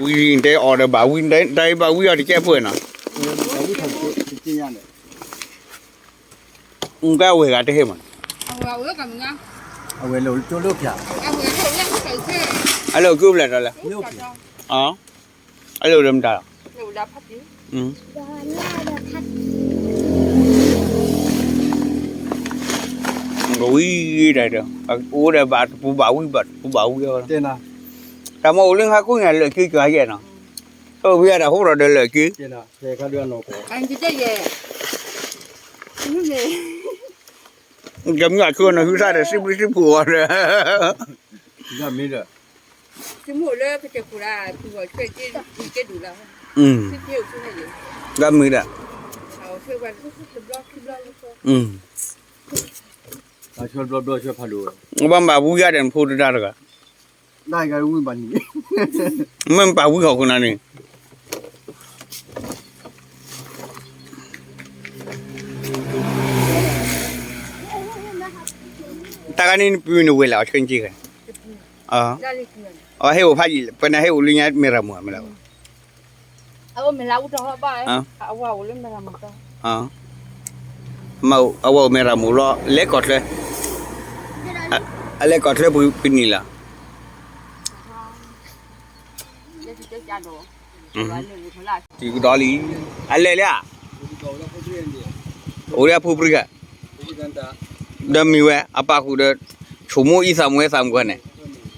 วิ่งได้ออกได้บ่าวิ่งได้บ่าวิ่งเอาที่แก้ป่วยนะก็เวกาเท่มันเอาเวกันมั้งเอาเวลโจลูกจ้ะเอาเวเขาเล่นใส่เสื้ออะไรกูเลยอะไรอ๋ออะไรเริ่มได้เดี๋ยวรับพัดดิก็วิ่งได้เด้อกูได้บาดผู้บ่าววิ่งเจ้านะแต่มาเรื่องฮักกูเนี่ยเลยคือก็ให้นะเขาเวียดเขาเราเดินเลยคือเจ้านะเจ้าเขาเดือนนกอันที่จะเย่นี่เย่กำลังคือนะคือใช่แต่สิบหัวเลยก็มีเลยสิหมดเลยก็จะกูได้กูว่าช่วยกินดูแล้วสิเที่ยวช่วยเลยก็มีเลยเอาช่วยวันก็คือบล็อกช่วยบล็อกด้วยช่วยพาดูบ้านบ่าววิ่งเดินพูดได้หรอได้ก็วิ่งบันนี้มันบ่าววิ่งเขาคนนั้นนี่ตากันนี่ปีนเวลาเชิญจีกันให้我拍本来ให้我另外没什么没了เอาไม่แล้วจะเอาไปเอาว่าเล่นไม่ละมั้งมาเอาว่าไม่ละมั้งรอเล็กกดเลยเล็กกดเลยปีนี้ละจีกูดอลีอะไรเลยโอ้ยพูดปรึกเดิมมีเว้ยอาปากกูเดินชั่วโมงอีสามกันเนี่ย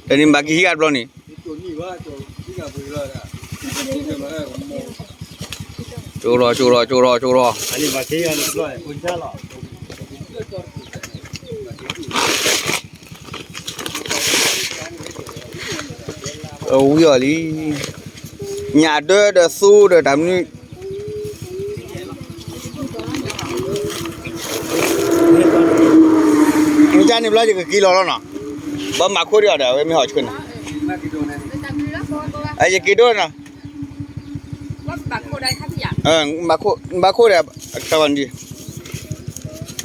แต่นี่บางทีฮิอาร์บล็อกนี่จูรออันนี้บางทีอันนี้ด้วยคุณเจ้าหรอโอ้ยอะไรหยาเด้อสู้เด้อทำนี่มึงจานนี่บล็อกจะกี่โลแล้วเนาะบ้ามาคุยเดี๋ยวไม่หอชขึ้นไอ้จะกี่โลนะมาคุยเดี๋ยวตะวันดี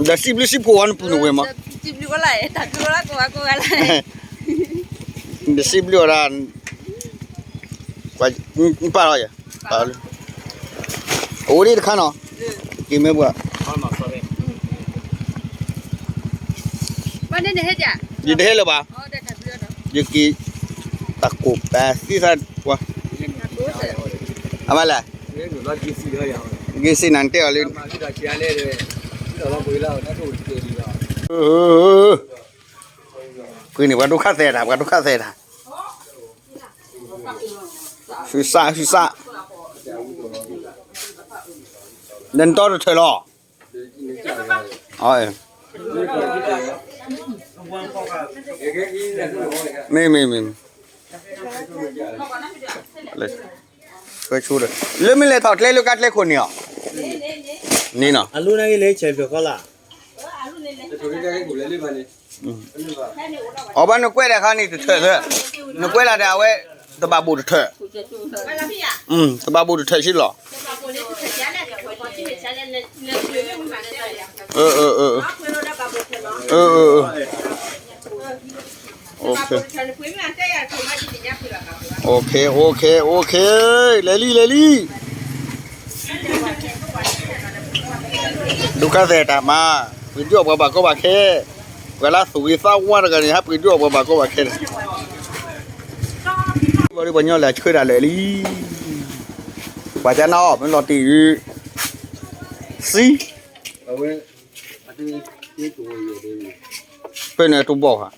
เดี๋ยวสิบหัวนั่นปุ่นเว้ยมั้ง10ก็ไรตัดก็ละกูอะไรเดี๋ยว10อะไรว่าปลาอะไรปลาเลยโอ้ยข้าเนาะกินไม่บ่วันนี้เนี่ยเฮ็ดจ้ะยินดีเลยป่ะยิงกี่ตะกุบแต่ที่สัตว์วะอะไรกินสินันเตะอะไรคุยนี่ว่าดูข้าเสดสุสาเดินต่อเถอะหรออ๋อไม่เลยก็ชูเลยเรื่องไม่เลยถอดเลยลูกกัดเลยคนเนี่ยนี่เนาะอาลูนั่งกินเลยเชฟเดี๋ยวก็ละอ๋อบ้านนกเว้ยแต่ข้านี่เถอะนกเว้ยละเดี๋ยวเว้ยตะบาบูเถอะตะบาบูเถอะชิลหรอโอเคเลลี่ดูข้าเสร็จมาปืนจวบกับบากก็บาแค่เวลาสุวิซ่าว่ากันนี่ครับปืนจวบกับบากก็บาแค่บริบทย่อแหละช่วยได้เลลี่กว่าจะนอกมันรอตีสิเป็นไงตัวบอกอ่ะ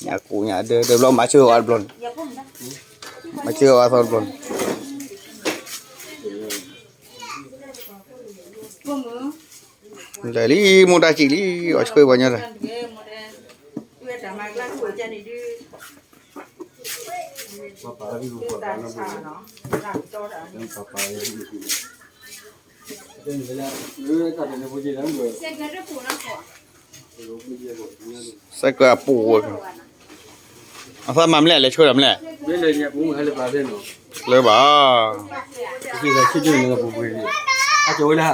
nhà cụ nhà đưa đều lo mà chưa ăn luôn mà chưa ăn thôi luôn để đi mua đa chỉ đi ở chơi bao nhiêu rồi sai cáiปูเอาถ้ามันแหละเลยช่วยทำแหละเลยเนี่ยผมให้เลยปลาเส้นหรอเลยบ่ที่เราคิดอยู่เนี่ยผมไปอาจจะไว้ละ